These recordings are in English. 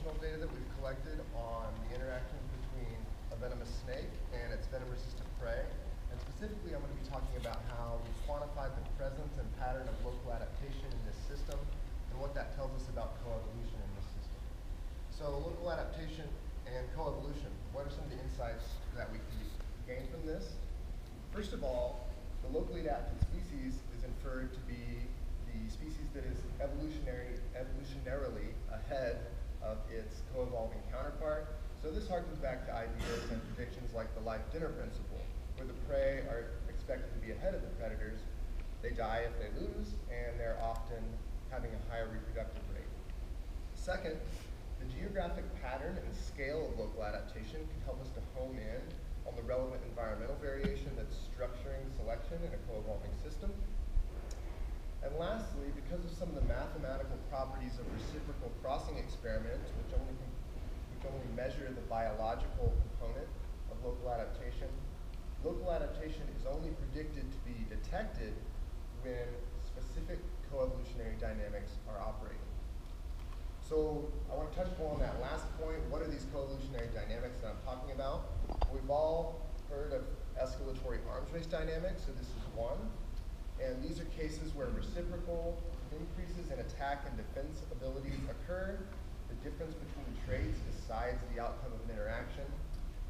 observational data that we've collected on the interactions between a venomous snake and its venom-resistant prey. And specifically, I'm going to be talking about how we quantified the presence and pattern of local adaptation in this system and what that tells us about coevolution in this system. So local adaptation and coevolution, what are some of the insights that we can gain from this? First of all, the locally adapted species is inferred to be the species that is evolutionarily ahead of its co-evolving counterpart. So this harkens back to ideas and predictions like the life dinner principle, where the prey are expected to be ahead of the predators. They die if they lose, and they're often having a higher reproductive rate. Second, the geographic pattern and scale of local adaptation can help us to hone in on the relevant environmental variation that's structuring selection in a co-evolving system. And lastly, because of some of the mathematical properties of reciprocal crossing experiments, which only measure the biological component of local adaptation is only predicted to be detected when specific coevolutionary dynamics are operating. So I want to touch upon that last point. What are these coevolutionary dynamics that I'm talking about? We've all heard of escalatory arms race dynamics, so this is one. And these are cases where reciprocal increases in attack and defense abilities occur. The difference between traits decides the outcome of an interaction.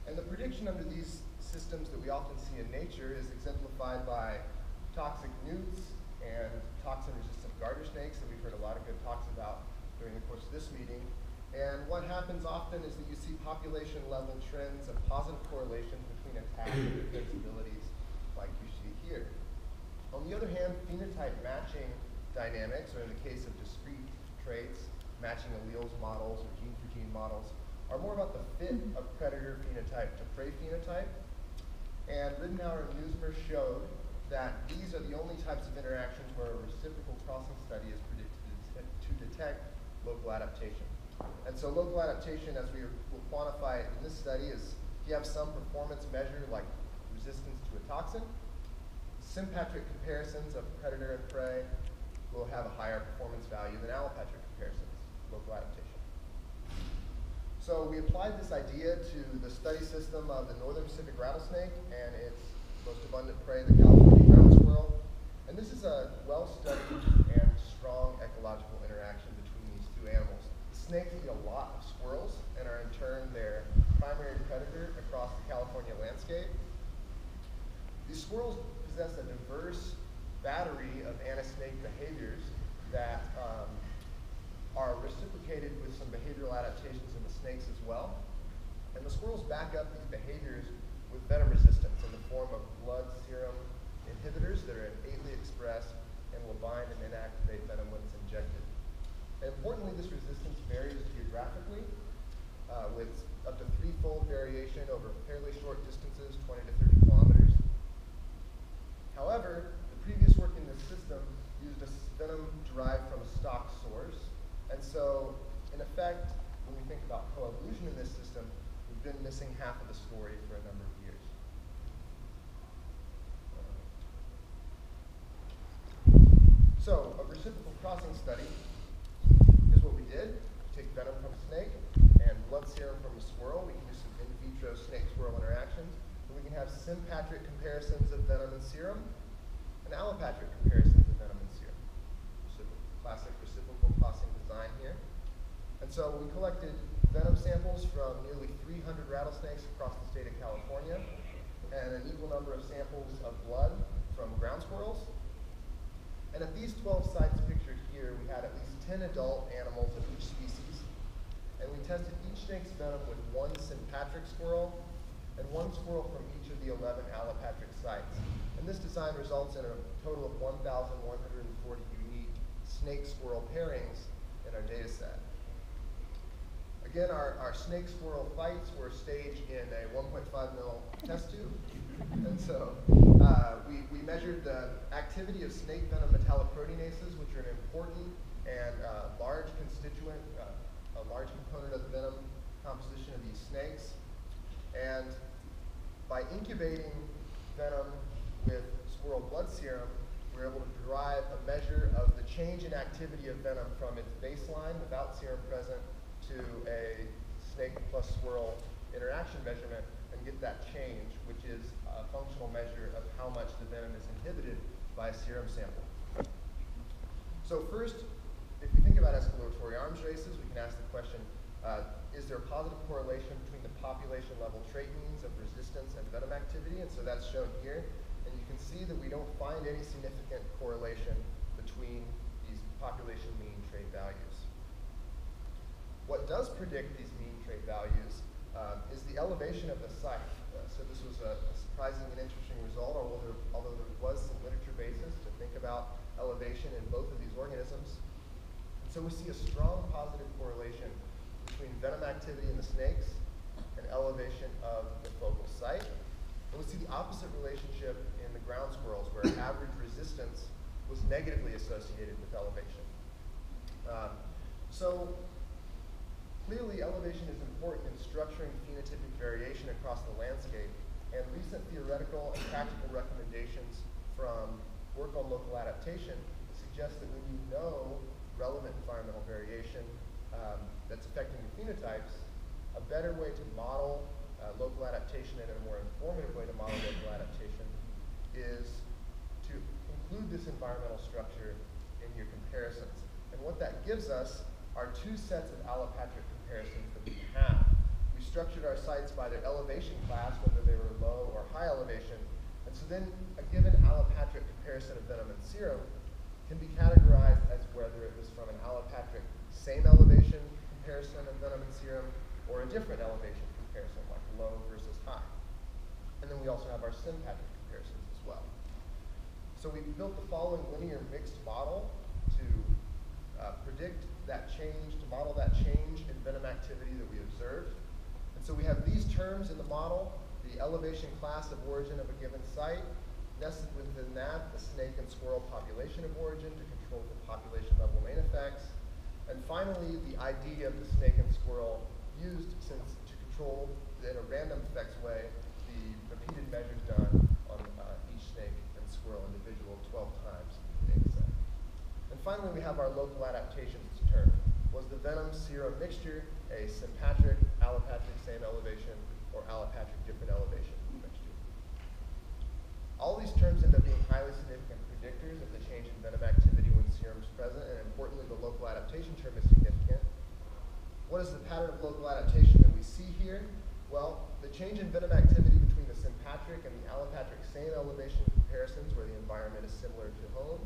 And the prediction under these systems that we often see in nature is exemplified by toxic newts and toxin-resistant garter snakes that we've heard a lot of good talks about during the course of this meeting. And what happens often is that you see population-level trends of positive correlation between attack and defense abilities like you see here. On the other hand, phenotype matching dynamics, or in the case of discrete traits, matching alleles models or gene-for-gene models, are more about the fit of predator phenotype to prey phenotype. And Ridenour and Newsmer showed that these are the only types of interactions where a reciprocal crossing study is predicted to detect local adaptation. And so local adaptation, as we will quantify it in this study, is if you have some performance measure like resistance to a toxin, sympatric comparisons of predator and prey will have a higher performance value than allopatric comparisons, local adaptation. So we applied this idea to the study system of the northern Pacific rattlesnake and its most abundant prey, the California ground squirrel. And this is a well-studied and strong ecological interaction between these two animals. The snakes eat a lot of squirrels and are in turn their primary predator across the California landscape. These squirrels possess a diverse battery of anti-snake behaviors that are reciprocated with some behavioral adaptations in the snakes as well. And the squirrels back up these behaviors with venom resistance in the form of blood serum inhibitors that are innately expressed and will bind and inactivate venom when it's injected. And importantly, this resistance varies geographically with up to 3-fold variation over fairly short distances, 20 to 30 kilometers. However, the previous work in this system used a venom derived from a stock source. And so, in effect, when we think about coevolution in this system, we've been missing half of the story for a number of years. So, a reciprocal crossing study is what we did. We take venom from a snake and blood serum from a squirrel. We can do some in vitro snake-squirrel interactions. We can have sympatric comparisons of venom and serum, and allopatric comparisons of venom and serum. So classic reciprocal crossing design here. And so we collected venom samples from nearly 300 rattlesnakes across the state of California, and an equal number of samples of blood from ground squirrels. And at these 12 sites pictured here, we had at least 10 adult animals of each species, and we tested each snake's venom with one sympatric squirrel and one squirrel from each of the 11 allopatric sites. And this design results in a total of 1,140 unique snake-squirrel pairings in our data set. Again, our snake-squirrel fights were staged in a 1.5 mil test tube. And so we measured the activity of snake venom metalloproteinases, which are an important and large constituent, a large component of the venom composition of these snakes. And by incubating venom with squirrel blood serum, we're able to derive a measure of the change in activity of venom from its baseline without serum present to a snake plus squirrel interaction measurement and get that change, which is a functional measure of how much the venom is inhibited by a serum sample. So first, if we think about escalatory arms races, we can ask the question, is there a positive correlation between the population level trait means of resistance and venom activity? And so that's shown here. And you can see that we don't find any significant correlation between these population mean trait values. What does predict these mean trait values is the elevation of the site. So this was a surprising and interesting result, although there was some literature basis to think about elevation in both of these organisms. And so we see a strong positive correlation between venom activity in the snakes and elevation of the focal site. And we see the opposite relationship in the ground squirrels, where average resistance was negatively associated with elevation. So clearly, elevation is important in structuring phenotypic variation across the landscape, and recent theoretical and practical recommendations from work on local adaptation suggest that when you know relevant environmental variation that's affecting the phenotypes, a better way to model local adaptation and a more informative way to model local adaptation is to include this environmental structure in your comparisons. And what that gives us are two sets of allopatric comparisons that we have. We structured our sites by their elevation class, whether they were low or high elevation. And so then a given allopatric comparison of venom and serum can be categorized as whether it was from an allopatric same elevation comparison of venom and serum or a different elevation comparison, like low versus high. And then we also have our sympatric comparisons as well. So we built the following linear mixed model to predict that change, to model that change in venom activity that we observed. And so we have these terms in the model, the elevation class of origin of a given site, nested within that, the snake and squirrel population of origin to control for population level main effects, and finally the ID of the snake and squirrel used to control in a random effects way the repeated measures done on each snake and squirrel individual 12 times in the data set. And finally, we have our local adaptations term. Was the venom-serum mixture a sympatric, allopatric same elevation, or allopatric different elevation mixture? All these terms end up being highly significant predictors of the change in venom activity when serum is present, and importantly, the local adaptation term is significant. What is the pattern of local adaptation that we see here? Well, the change in venom activity between the sympatric and the allopatric same elevation comparisons, where the environment is similar to home,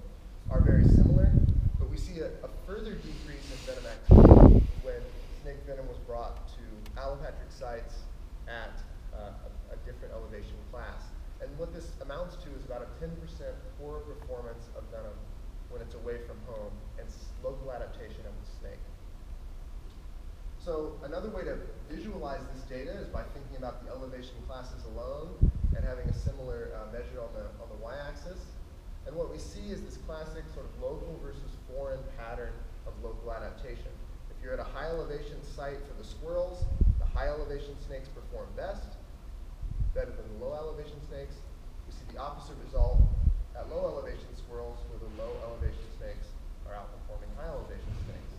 are very similar, but we see a further decrease in venom activity when snake venom was brought to allopatric sites at a different elevation class. And what this amounts to is about a 10% poorer performance of venom when it's away from home and local adaptation of the snake. So another way to visualize this data is by thinking about the elevation classes alone and having a similar measure on the y-axis. And what we see is this classic sort of local versus foreign pattern of local adaptation. If you're at a high elevation site for the squirrels, the high elevation snakes perform best, better than the low elevation snakes. We see the opposite result at low elevation squirrels, where the low elevation snakes are outperforming high elevation snakes.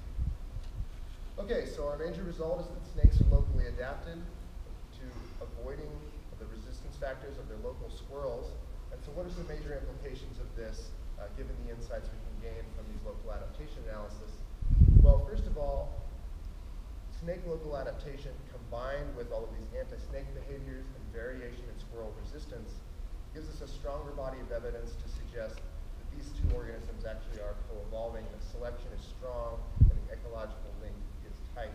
Okay, so our major result is that snakes are locally adapted to avoiding the resistance factors of their local squirrels. And so what are some major implications of this, given the insights we can gain from these local adaptation analysis? Well, first of all, snake local adaptation combined with all of these anti-snake behaviors and variation in squirrel resistance gives us a stronger body of evidence to suggest that these two organisms actually are co-evolving, that selection is strong, and the ecological link is tight.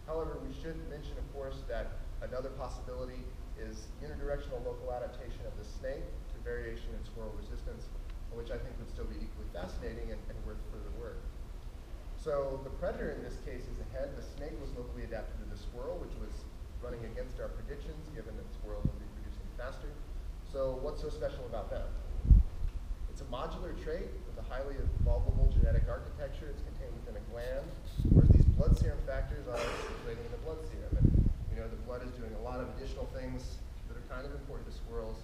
However, we should mention, of course, that another possibility is unidirectional local adaptation of the snake to variation in squirrel resistance, which I think would still be equally fascinating and worth further work. So the predator in this case is ahead. The snake was locally adapted to the squirrel, which was running against our predictions, given that squirrels are reproducing faster. So what's so special about them? It's a modular trait with a highly evolvable genetic architecture. It's contained within a gland, whereas these blood serum factors are circulating in the blood serum. And we know the blood is doing a lot of additional things that are kind of important to squirrels,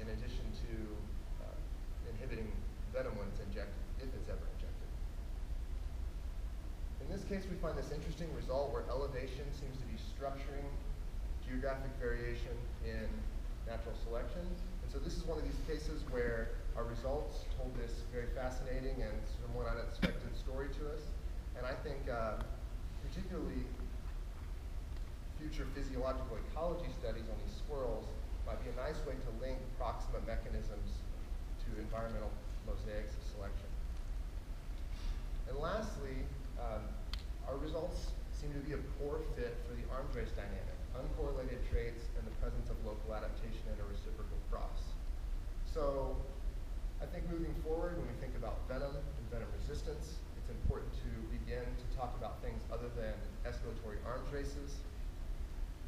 in addition to inhibiting venom when it's injected, if it's ever injected. In this case, we find this interesting result where elevation seems to be structuring geographic variation in natural selection. And so this is one of these cases where our results told this very fascinating and somewhat unexpected story to us. And I think particularly future physiological ecology studies on these squirrels might be a nice way to link proximate mechanisms to environmental mosaics of selection. And lastly, our results seem to be a poor fit for the arms race dynamic, uncorrelated traits and the presence of local adaptation and a reciprocal cross. So I think moving forward, when we think about venom and venom resistance, it's important to begin to talk about things other than escalatory arms races.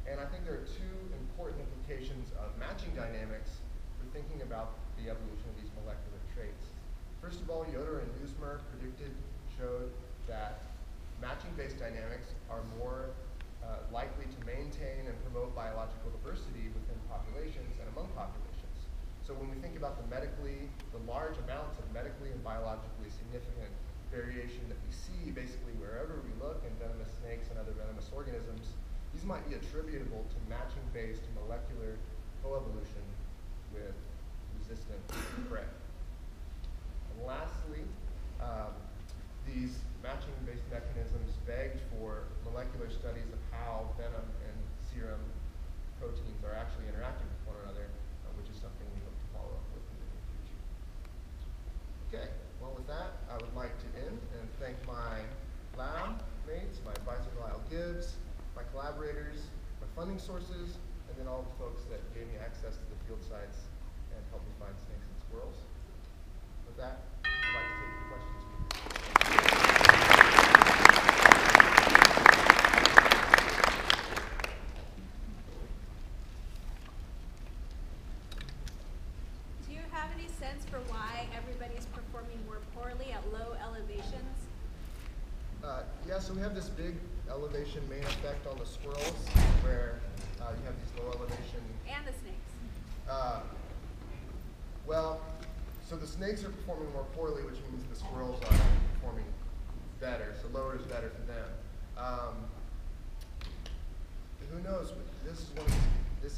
And I think there are two important implications of matching dynamics for thinking about the evolution of these molecular traits. First of all, Yoder and Newsmer showed that matching-based dynamics are more likely to maintain and promote biological diversity within populations and among populations. So when we think about the large amounts of medically and biologically significant variation that we see basically wherever we look in venomous snakes and other venomous organisms, these might be attributable to matching-based molecular coevolution with resistant prey. And lastly, these matching-based mechanisms begged for molecular studies of how venom and serum proteins are actually interacting with one another, which is something we hope to follow up with in the near future. Okay, well with that, I would like to end and thank my lab mates, my advisor Lyle Gibbs, my collaborators, my funding sources, and then all the folks that gave me access to the field sites and helped me find snakes and squirrels. With that, I'd like to take your questions. Do you have any sense for why everybody's performing more poorly at low elevations? Yeah, so we have this big elevation main effect on the squirrels where you have these low elevation. And the snakes. Well, so the snakes are performing more poorly, which means the squirrels are performing better. So lower is better for them. Who knows? This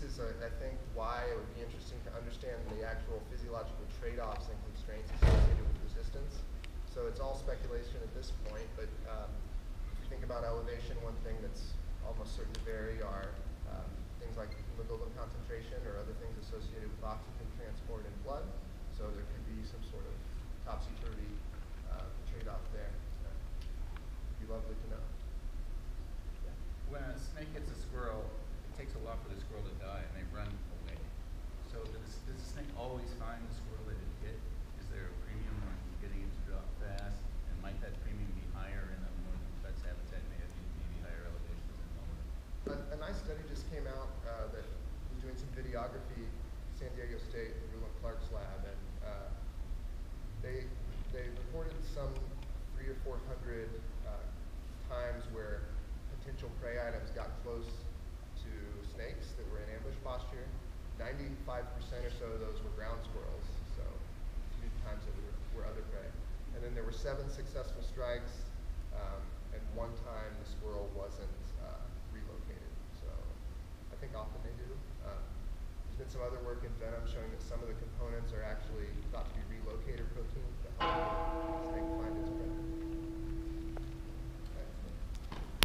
is I think, why it would be interesting to understand the actual physiological trade-offs and constraints associated with resistance. So it's all speculation at this point, but if you think about elevation, one thing that's almost certain to vary are things like hemoglobin concentration or other things associated with oxygen transport in blood. So there could be some sort of topsy-turvy trade-off there. It'd be lovely to know. Yeah. When a snake hits a squirrel, it takes a lot for the squirrel to die, and they run away. So does the snake always find the squirrel that it hit? Is there a premium on getting it to drop fast? And might that premium be higher in a more complex habitat, maybe higher elevations than lower? A nice study just came out that was doing some videography, San Diego State, Rulon Clark's lab, and they reported some 300 or 400 times where potential prey items got close to snakes that were in ambush posture. 95% or so of those were ground squirrels, so few times that were other prey. And then there were 7 successful strikes, and one time the squirrel wasn't relocated. So I think often they do. There's been some other work in venom showing that some of the components are actually thought to be relocator proteins that help the snake find its prey.